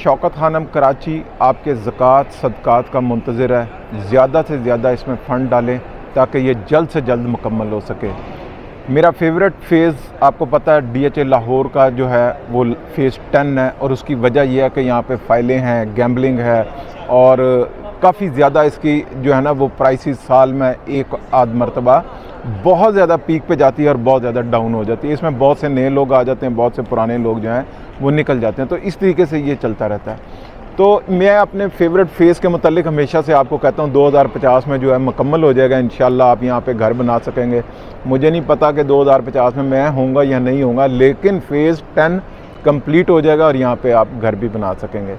शौकत खानम कराची आपके ज़कात सदक़ात का मुंतज़िर है। ज़्यादा से ज़्यादा इसमें फ़ंड डालें ताकि ये जल्द से जल्द मुकम्मल हो सके। मेरा फेवरेट फ़ेज़ आपको पता है DHA लाहौर का जो है वो फ़ेज़ 10 है, और उसकी वजह यह है कि यहाँ पे फ़ाइलें हैं, गैम्बलिंग है, और काफ़ी ज़्यादा इसकी जो है ना वो प्राइसेस साल में एक आध मरतबा बहुत ज़्यादा पीक पे जाती है और बहुत ज़्यादा डाउन हो जाती है। इसमें बहुत से नए लोग आ जाते हैं, बहुत से पुराने लोग जो हैं वो निकल जाते हैं, तो इस तरीके से ये चलता रहता है। तो मैं अपने फेवरेट फ़ेज़ के मुतालिक हमेशा से आपको कहता हूँ 2050 में जो है मुकम्मल हो जाएगा इंशाल्लाह। आप यहाँ पे घर बना सकेंगे। मुझे नहीं पता कि 2050 में मैं होऊंगा या नहीं होऊंगा, लेकिन फ़ेज़ 10 कंप्लीट हो जाएगा और यहाँ पे आप घर भी बना सकेंगे।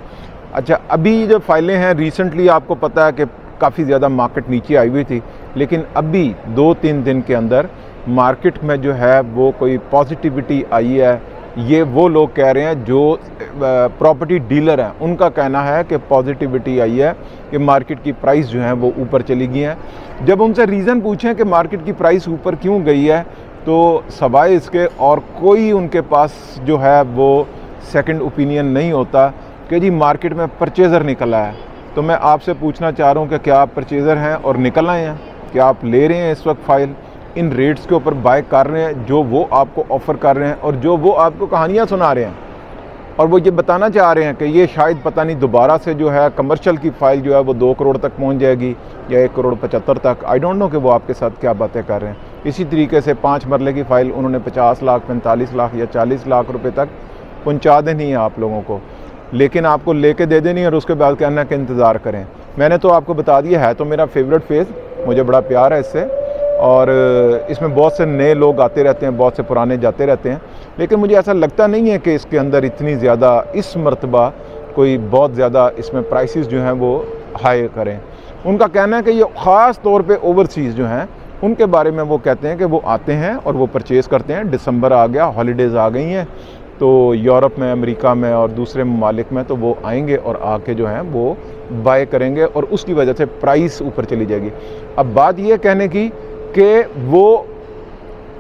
अच्छा, अभी जो फाइलें हैं रिसेंटली आपको पता है कि काफ़ी ज़्यादा मार्केट नीचे आई हुई थी, लेकिन अभी 2-3 दिन के अंदर मार्केट में जो है वो कोई पॉजिटिविटी आई है। ये वो लोग कह रहे हैं जो प्रॉपर्टी डीलर हैं, उनका कहना है कि पॉजिटिविटी आई है कि मार्केट की प्राइस जो है वो ऊपर चली गई है। जब उनसे रीज़न पूछें कि मार्केट की प्राइस ऊपर क्यों गई है, तो सवाए इसके और कोई उनके पास जो है वो सेकंड ओपिनियन नहीं होता कि जी मार्केट में परचेज़र निकल आया है। तो मैं आपसे पूछना चाह रहा हूँ कि क्या आप परचेज़र हैं और निकल आए हैं? क्या आप ले रहे हैं इस वक्त फ़ाइल, इन रेट्स के ऊपर बाय कर रहे हैं जो वो आपको ऑफ़र कर रहे हैं और जो वो आपको कहानियाँ सुना रहे हैं, और वो ये बताना चाह रहे हैं कि ये शायद पता नहीं दोबारा से जो है कमर्शियल की फ़ाइल जो है वो 2 करोड़ तक पहुंच जाएगी या 1 करोड़ 75 तक। आई डोंट नो कि वो आपके साथ क्या बातें कर रहे हैं। इसी तरीके से 5 मरले की फ़ाइल उन्होंने 50 लाख 45 लाख या 40 लाख रुपये तक पहुँचा देनी है आप लोगों को, लेकिन आपको लेके दे देनी और उसके बाद कहना कि इंतज़ार करें। मैंने तो आपको बता दिया है, तो मेरा फेवरेट फ़ेज़, मुझे बड़ा प्यार है इससे, और इसमें बहुत से नए लोग आते रहते हैं, बहुत से पुराने जाते रहते हैं, लेकिन मुझे ऐसा लगता नहीं है कि इसके अंदर इतनी ज़्यादा इस मरतबा कोई बहुत ज़्यादा इसमें प्राइसेस जो हैं वो हाई करें। उनका कहना है कि ये ख़ास तौर पे ओवरसीज़ जो हैं उनके बारे में वो कहते हैं कि वो आते हैं और वो परचेज़ करते हैं। दिसंबर आ गया, हॉलीडेज़ आ गई हैं, तो यूरोप में, अमेरिका में और दूसरे ममालिक में तो वो आएंगे और आके जो हैं वो बाय करेंगे और उसकी वजह से प्राइस ऊपर चली जाएगी। अब बात ये कहने की कि वो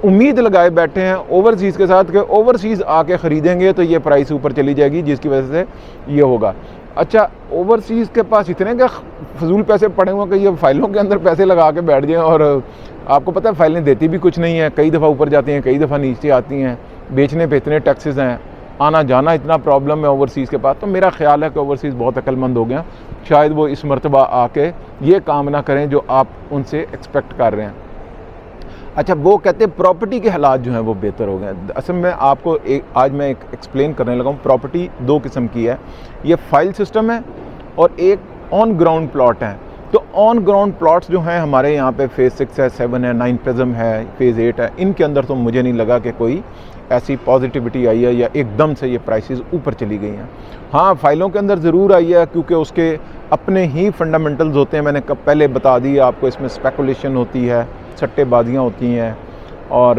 उम्मीद लगाए बैठे हैं ओवरसीज़ के साथ कि ओवरसीज़ आके ख़रीदेंगे तो ये प्राइस ऊपर चली जाएगी, जिसकी वजह से ये होगा। अच्छा, ओवरसीज़ के पास इतने के फजूल पैसे पड़े हुए कि ये फ़ाइलों के अंदर पैसे लगा के बैठ जाएँ, और आपको पता है फ़ाइलें देती भी कुछ नहीं है, कई दफ़ा ऊपर जाती हैं, कई दफ़ा नीचे आती हैं, बेचने पे इतने टैक्सेस हैं, आना जाना इतना प्रॉब्लम है ओवरसीज़ के पास। तो मेरा ख्याल है कि ओवरसीज़ बहुत अक्लमंद हो गया, शायद वो इस मरतबा आके ये काम ना करें जो आप उनसे एक्सपेक्ट कर रहे हैं। अच्छा, वो कहते हैं प्रॉपर्टी के हालात जो हैं वो बेहतर हो गए। असल में आपको आज मैं एक एक्सप्लेन करने लगा हूँ। प्रॉपर्टी 2 किस्म की है, ये फाइल सिस्टम है और एक ऑन ग्राउंड प्लॉट है। तो ऑन ग्राउंड प्लॉट्स जो हैं हमारे यहाँ पे फ़ेज़ 6 है, 7 है, 9 प्रिज्म है, फ़ेज़ 8 है, इनके अंदर तो मुझे नहीं लगा कि कोई ऐसी पॉजिटिविटी आई है या एकदम से ये प्राइसेस ऊपर चली गई हैं। हाँ, फ़ाइलों के अंदर ज़रूर आई है क्योंकि उसके अपने ही फंडामेंटल्स होते हैं। मैंने कब पहले बता दी आपको, इसमें स्पेकुलेशन होती है, सट्टेबाजियाँ होती हैं, और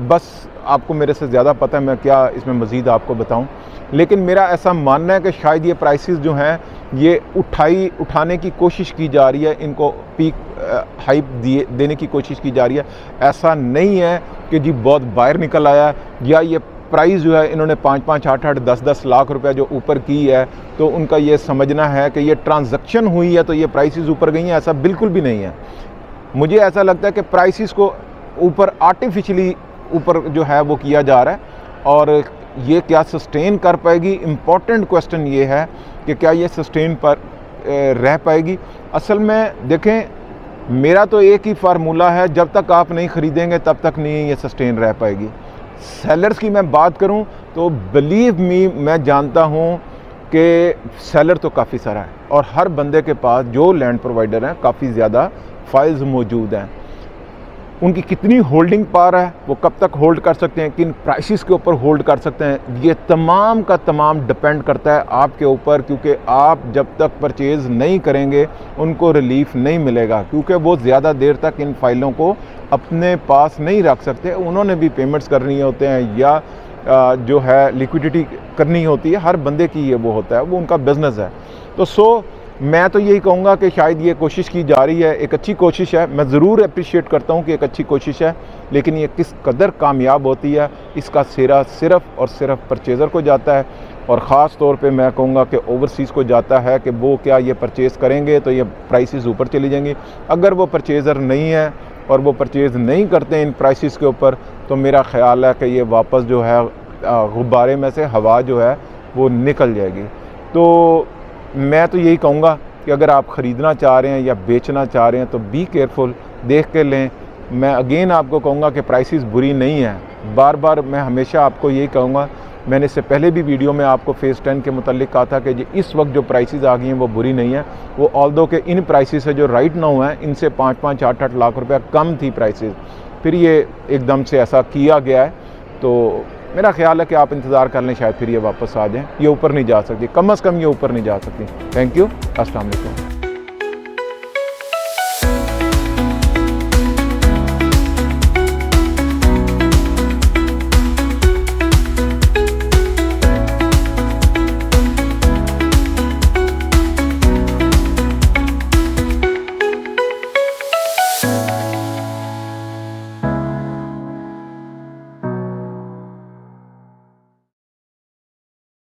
बस आपको मेरे से ज़्यादा पता है, मैं क्या इसमें मज़ीद आपको बताऊं। लेकिन मेरा ऐसा मानना है कि शायद ये प्राइसेस जो हैं ये उठाने की कोशिश की जा रही है, इनको पीक हाइप देने की कोशिश की जा रही है। ऐसा नहीं है कि जी बहुत बाहर निकल आया या ये प्राइस जो है इन्होंने 5-5, 8-8, 10-10 लाख रुपए जो ऊपर की है तो उनका ये समझना है कि ये ट्रांजैक्शन हुई है तो ये प्राइसेस ऊपर गई हैं। ऐसा बिल्कुल भी नहीं है। मुझे ऐसा लगता है कि प्राइसेस को ऊपर आर्टिफिशियली ऊपर जो है वो किया जा रहा है, और ये क्या सस्टेन कर पाएगी, इम्पॉर्टेंट क्वेश्चन ये है कि क्या ये सस्टेन पर रह पाएगी। असल में देखें, मेरा तो एक ही फार्मूला है, जब तक आप नहीं ख़रीदेंगे तब तक नहीं ये सस्टेन रह पाएगी। सेलर्स की मैं बात करूं तो बिलीव मी, मैं जानता हूं कि सेलर तो काफ़ी सारा है और हर बंदे के पास जो लैंड प्रोवाइडर हैं काफ़ी ज़्यादा फाइल्स मौजूद हैं। उनकी कितनी होल्डिंग पावर है, वो कब तक होल्ड कर सकते हैं, किन प्राइसेस के ऊपर होल्ड कर सकते हैं, ये तमाम का तमाम डिपेंड करता है आपके ऊपर, क्योंकि आप जब तक परचेज़ नहीं करेंगे उनको रिलीफ नहीं मिलेगा, क्योंकि वो ज़्यादा देर तक इन फाइलों को अपने पास नहीं रख सकते। उन्होंने भी पेमेंट्स करनी होते हैं या जो है लिक्विडिटी करनी होती है, हर बंदे की ये वो होता है, वो उनका बिज़नेस है। तो मैं तो यही कहूँगा कि शायद ये कोशिश की जा रही है, एक अच्छी कोशिश है, मैं ज़रूर अप्रिशिएट करता हूँ कि एक अच्छी कोशिश है, लेकिन ये किस कदर कामयाब होती है इसका सिरा सिर्फ़ और सिर्फ परचेज़र को जाता है। और ख़ास तौर पे मैं कहूँगा कि ओवरसीज़ को जाता है कि वो क्या ये परचेज़ करेंगे तो ये प्राइसेस ऊपर चली जाएंगी। अगर वो परचेज़र नहीं है और वो परचेज़ नहीं करते इन प्राइसेस के ऊपर, तो मेरा ख़्याल है कि ये वापस जो है गुब्बारे में से हवा जो है वो निकल जाएगी। तो मैं तो यही कहूँगा कि अगर आप ख़रीदना चाह रहे हैं या बेचना चाह रहे हैं तो बी केयरफुल, देख के लें। मैं अगेन आपको कहूँगा कि प्राइसेस बुरी नहीं है, बार बार मैं हमेशा आपको यही कहूँगा। मैंने इससे पहले भी वीडियो में आपको फेज़ 10 के मुतालिक कहा था कि इस वक्त जो प्राइसेस आ गई हैं वो बुरी नहीं है। वो ऑल्दो के इन प्राइसेस से जो राइट नाउ हैं इनसे 5-5, 8-8 लाख रुपया कम थी प्राइसेस, फिर ये एकदम से ऐसा किया गया है। तो मेरा ख्याल है कि आप इंतज़ार कर लें, शायद फिर ये वापस आ जाएँ। ये ऊपर नहीं जा सकती, कम अज़ कम ये ऊपर नहीं जा सकती। थैंक यू, अस्सलाम वालेकुम।